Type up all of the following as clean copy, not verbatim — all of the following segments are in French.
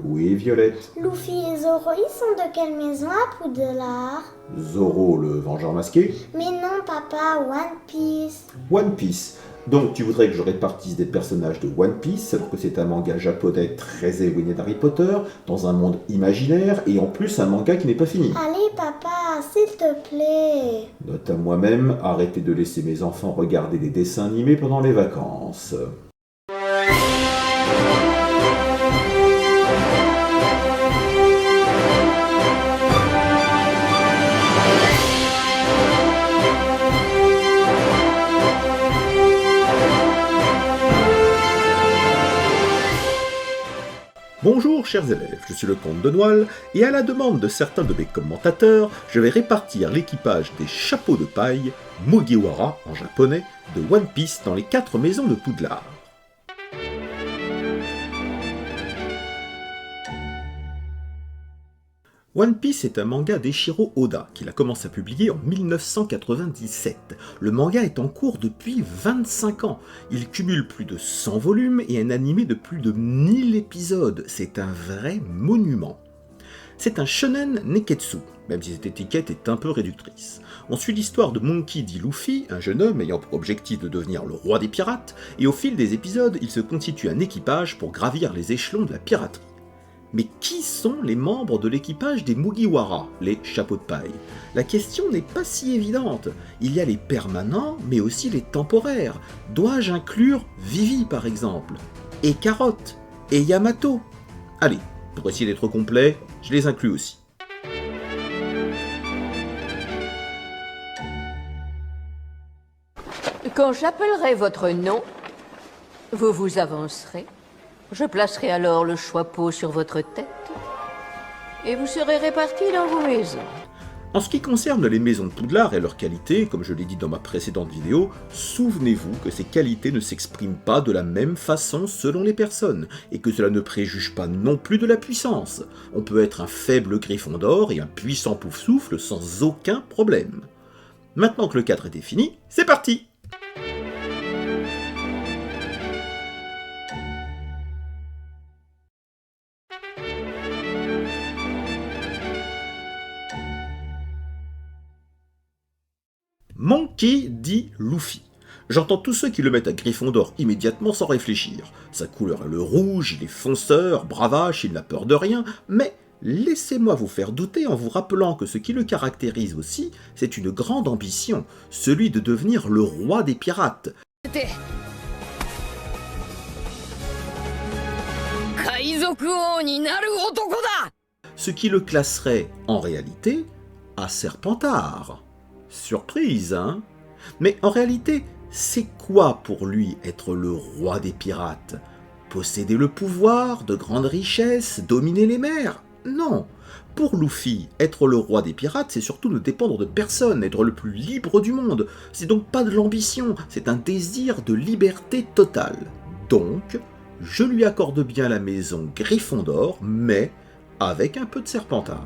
Oui, Violette. Luffy et Zoro, ils sont de quelle maison à Poudlard? Zoro, le vengeur masqué. Mais non, papa, One Piece. One Piece. Donc tu voudrais que je répartisse des personnages de One Piece, alors que c'est un manga japonais très éloigné d'Harry Potter, dans un monde imaginaire, et en plus un manga qui n'est pas fini. Allez, papa, s'il te plaît. Note à moi-même, arrêtez de laisser mes enfants regarder des dessins animés pendant les vacances. Bonjour chers élèves, je suis le comte de Noailles, et à la demande de certains de mes commentateurs, je vais répartir l'équipage des chapeaux de paille, Mugiwara en japonais, de One Piece dans les 4 maisons de Poudlard. One Piece est un manga d'Eiichiro Oda, qu'il a commencé à publier en 1997. Le manga est en cours depuis 25 ans. Il cumule plus de 100 volumes et un animé de plus de 1000 épisodes. C'est un vrai monument. C'est un shonen neketsu, même si cette étiquette est un peu réductrice. On suit l'histoire de Monkey D. Luffy, un jeune homme ayant pour objectif de devenir le roi des pirates, et au fil des épisodes, il se constitue un équipage pour gravir les échelons de la piraterie. Mais qui sont les membres de l'équipage des Mugiwara, les chapeaux de paille? La question n'est pas si évidente. Il y a les permanents, mais aussi les temporaires. Dois-je inclure Vivi par exemple? Et Carotte? Et Yamato? Allez, pour essayer d'être complet, je les inclus aussi. Quand j'appellerai votre nom, vous vous avancerez. Je placerai alors le chapeau sur votre tête et vous serez répartis dans vos maisons. En ce qui concerne les maisons de Poudlard et leurs qualités, comme je l'ai dit dans ma précédente vidéo, souvenez-vous que ces qualités ne s'expriment pas de la même façon selon les personnes, et que cela ne préjuge pas non plus de la puissance. On peut être un faible Gryffondor et un puissant Poufsouffle sans aucun problème. Maintenant que le cadre est défini, c'est parti! Monkey D. Luffy. J'entends tous ceux qui le mettent à Gryffondor immédiatement sans réfléchir. Sa couleur est le rouge, il est fonceur, bravache, il n'a peur de rien, mais laissez-moi vous faire douter en vous rappelant que ce qui le caractérise aussi, c'est une grande ambition, celui de devenir le roi des pirates. Ce qui le classerait, en réalité, à Serpentard. Surprise, hein? Mais en réalité, c'est quoi pour lui être le roi des pirates? Posséder le pouvoir, de grandes richesses, dominer les mers? Non. Pour Luffy, être le roi des pirates, c'est surtout ne dépendre de personne, être le plus libre du monde. C'est donc pas de l'ambition, c'est un désir de liberté totale. Donc, je lui accorde bien la maison Gryffondor, mais avec un peu de Serpentard.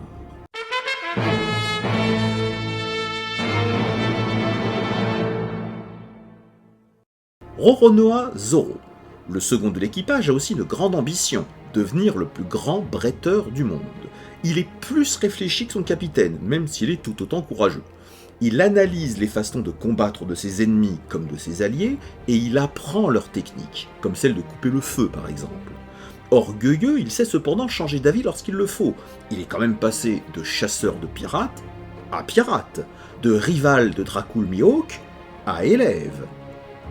Roronoa Zoro. Le second de l'équipage a aussi une grande ambition, devenir le plus grand bretteur du monde. Il est plus réfléchi que son capitaine, même s'il est tout autant courageux. Il analyse les façons de combattre de ses ennemis comme de ses alliés, et il apprend leurs techniques, comme celle de couper le feu par exemple. Orgueilleux, il sait cependant changer d'avis lorsqu'il le faut. Il est quand même passé de chasseur de pirates à pirate, de rival de Dracul Mihawk à élève.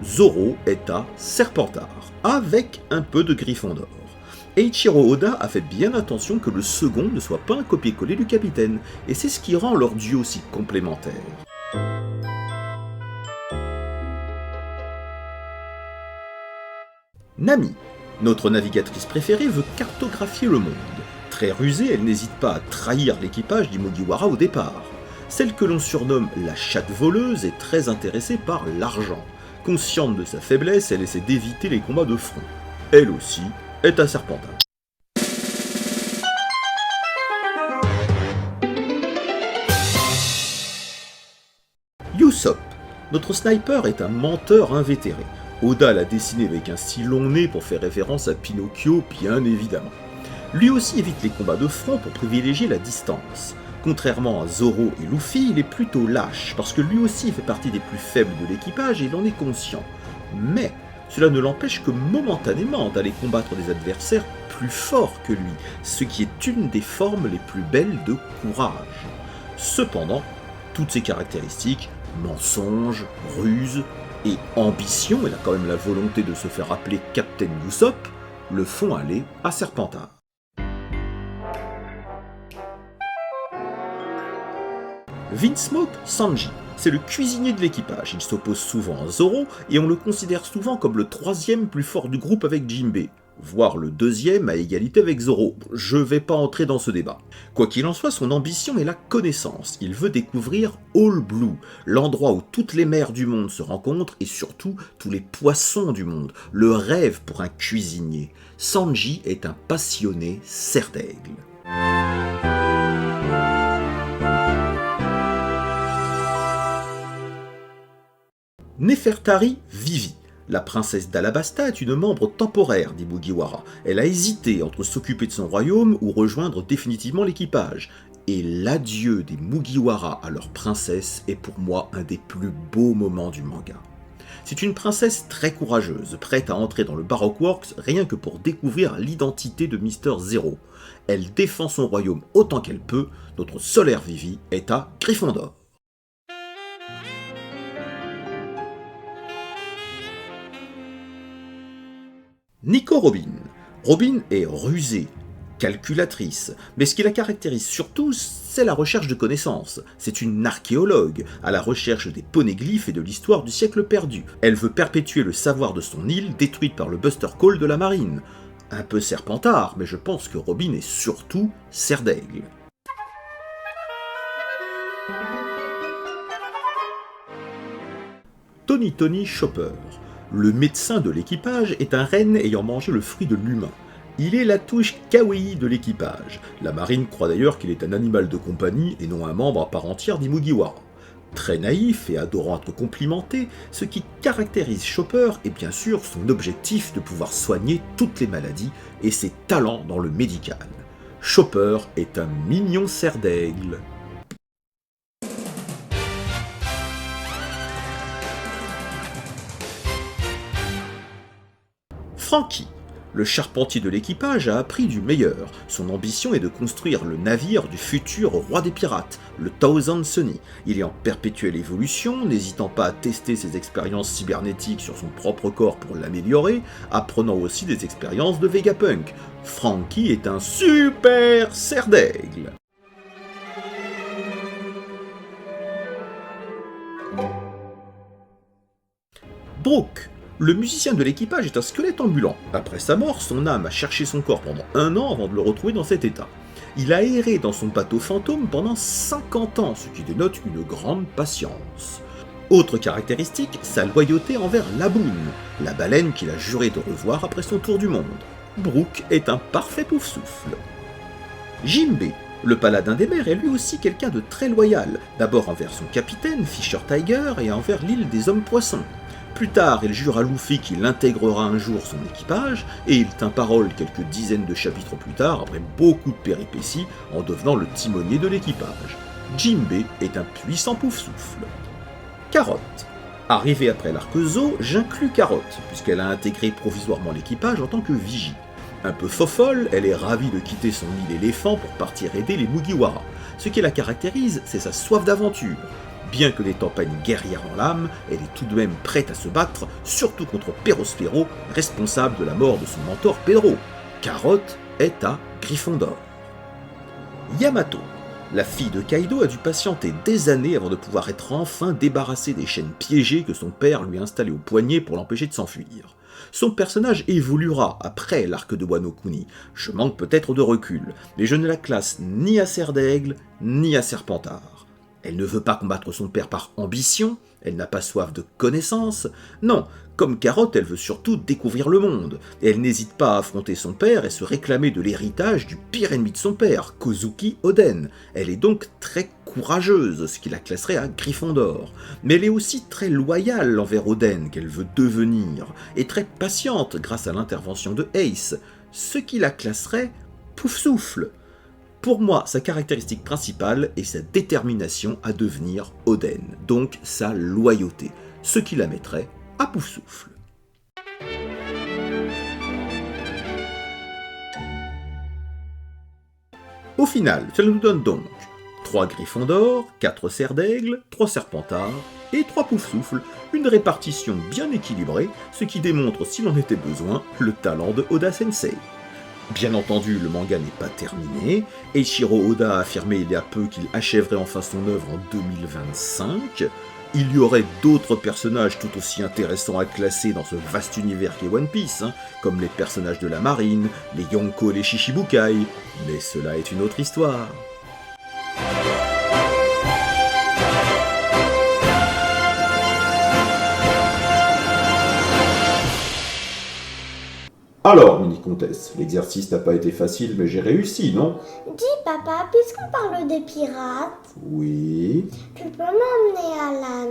Zoro est à Serpentard, avec un peu de Gryffondor. Eiichiro Oda a fait bien attention que le second ne soit pas un copier-coller du capitaine, et c'est ce qui rend leur duo si complémentaire. Nami, notre navigatrice préférée, veut cartographier le monde. Très rusée, elle n'hésite pas à trahir l'équipage du Mugiwara au départ. Celle que l'on surnomme la chatte voleuse est très intéressée par l'argent. Consciente de sa faiblesse, elle essaie d'éviter les combats de front. Elle aussi est à Serpentard. Usopp. Notre sniper est un menteur invétéré. Oda l'a dessiné avec un si long nez pour faire référence à Pinocchio, bien évidemment. Lui aussi évite les combats de front pour privilégier la distance. Contrairement à Zoro et Luffy, il est plutôt lâche, parce que lui aussi fait partie des plus faibles de l'équipage et il en est conscient. Mais cela ne l'empêche que momentanément d'aller combattre des adversaires plus forts que lui, ce qui est une des formes les plus belles de courage. Cependant, toutes ces caractéristiques, mensonge, ruse et ambition, il a quand même la volonté de se faire appeler Captain Usopp, le font aller à Serpentard. Vinsmoke Sanji, c'est le cuisinier de l'équipage. Il s'oppose souvent à Zoro et on le considère souvent comme le troisième plus fort du groupe avec Jinbei, voire le deuxième à égalité avec Zoro. Je vais pas entrer dans ce débat. Quoi qu'il en soit, son ambition est la connaissance. Il veut découvrir All Blue, l'endroit où toutes les mers du monde se rencontrent et surtout tous les poissons du monde. Le rêve pour un cuisinier. Sanji est un passionné cerf d'aigle. Nefertari Vivi. La princesse d'Alabasta est une membre temporaire des Mugiwara. Elle a hésité entre s'occuper de son royaume ou rejoindre définitivement l'équipage. Et l'adieu des Mugiwara à leur princesse est pour moi un des plus beaux moments du manga. C'est une princesse très courageuse, prête à entrer dans le Baroque Works rien que pour découvrir l'identité de Mister Zero. Elle défend son royaume autant qu'elle peut, notre solaire Vivi est à Gryffondor. Nico Robin. Robin est rusée, calculatrice, mais ce qui la caractérise surtout, c'est la recherche de connaissances. C'est une archéologue, à la recherche des poneglyphes et de l'histoire du siècle perdu. Elle veut perpétuer le savoir de son île, détruite par le Buster Call de la marine. Un peu Serpentard, mais je pense que Robin est surtout cerf d'aigle. Tony Chopper. Le médecin de l'équipage est un renne ayant mangé le fruit de l'humain. Il est la touche kawaii de l'équipage. La marine croit d'ailleurs qu'il est un animal de compagnie et non un membre à part entière des Mugiwara. Très naïf et adorant être complimenté, ce qui caractérise Chopper est bien sûr son objectif de pouvoir soigner toutes les maladies et ses talents dans le médical. Chopper est un mignon cerf d'aigle. Franky. Le charpentier de l'équipage a appris du meilleur. Son ambition est de construire le navire du futur roi des pirates, le Thousand Sunny. Il est en perpétuelle évolution, n'hésitant pas à tester ses expériences cybernétiques sur son propre corps pour l'améliorer, apprenant aussi des expériences de Vegapunk. Franky est un super cerf d'aigle. Brook. Le musicien de l'équipage est un squelette ambulant. Après sa mort, son âme a cherché son corps pendant 1 an avant de le retrouver dans cet état. Il a erré dans son bateau fantôme pendant 50 ans, ce qui dénote une grande patience. Autre caractéristique, sa loyauté envers Laboon, la baleine qu'il a juré de revoir après son tour du monde. Brook est un parfait pouf-souffle. Jinbei, le paladin des mers, est lui aussi quelqu'un de très loyal, d'abord envers son capitaine, Fisher Tiger, et envers l'île des hommes-poissons. Plus tard, il jure à Luffy qu'il intégrera un jour son équipage, et il tint parole quelques dizaines de chapitres plus tard, après beaucoup de péripéties, en devenant le timonier de l'équipage. Jinbei est un puissant pouf-souffle. Carotte. Arrivée après l'arc Zo, j'inclus Carotte, puisqu'elle a intégré provisoirement l'équipage en tant que vigie. Un peu fofolle, elle est ravie de quitter son île éléphant pour partir aider les Mugiwara. Ce qui la caractérise, c'est sa soif d'aventure. Bien que n'étant pas une guerrière en l'âme, elle est tout de même prête à se battre, surtout contre Perospero, responsable de la mort de son mentor Pedro. Carotte est à Gryffondor. Yamato. La fille de Kaido a dû patienter des années avant de pouvoir être enfin débarrassée des chaînes piégées que son père lui a installées au poignet pour l'empêcher de s'enfuir. Son personnage évoluera après l'arc de Wano Kuni. Je manque peut-être de recul, mais je ne la classe ni à cerf d'aigle, ni à Serpentard. Elle ne veut pas combattre son père par ambition, elle n'a pas soif de connaissances. Non, comme Carotte, elle veut surtout découvrir le monde. Et elle n'hésite pas à affronter son père et se réclamer de l'héritage du pire ennemi de son père, Kozuki Oden. Elle est donc très courageuse, ce qui la classerait à Gryffondor. Mais elle est aussi très loyale envers Oden, qu'elle veut devenir, et très patiente grâce à l'intervention de Ace, ce qui la classerait Poufsouffle. Pour moi, sa caractéristique principale est sa détermination à devenir Oden, donc sa loyauté, ce qui la mettrait à Poufsouffle. Au final, cela nous donne donc 3 Gryffondor, 4 Serres d'Aigle, 3 Serpentards et 3 Poufsouffle, une répartition bien équilibrée, ce qui démontre, s'il en était besoin, le talent de Oda Sensei. Bien entendu, le manga n'est pas terminé, Eiichiro Oda a affirmé il y a peu qu'il achèverait enfin son œuvre en 2025. Il y aurait d'autres personnages tout aussi intéressants à classer dans ce vaste univers qu'est One Piece, comme les personnages de la marine, les Yonko et les Shichibukai, mais cela est une autre histoire. Alors, mini-comtesse, l'exercice n'a pas été facile, mais j'ai réussi, non? Dis papa, puisqu'on parle des pirates, Oui. tu peux m'emmener à la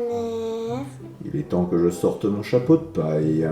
mer? Il est temps que je sorte mon chapeau de paille.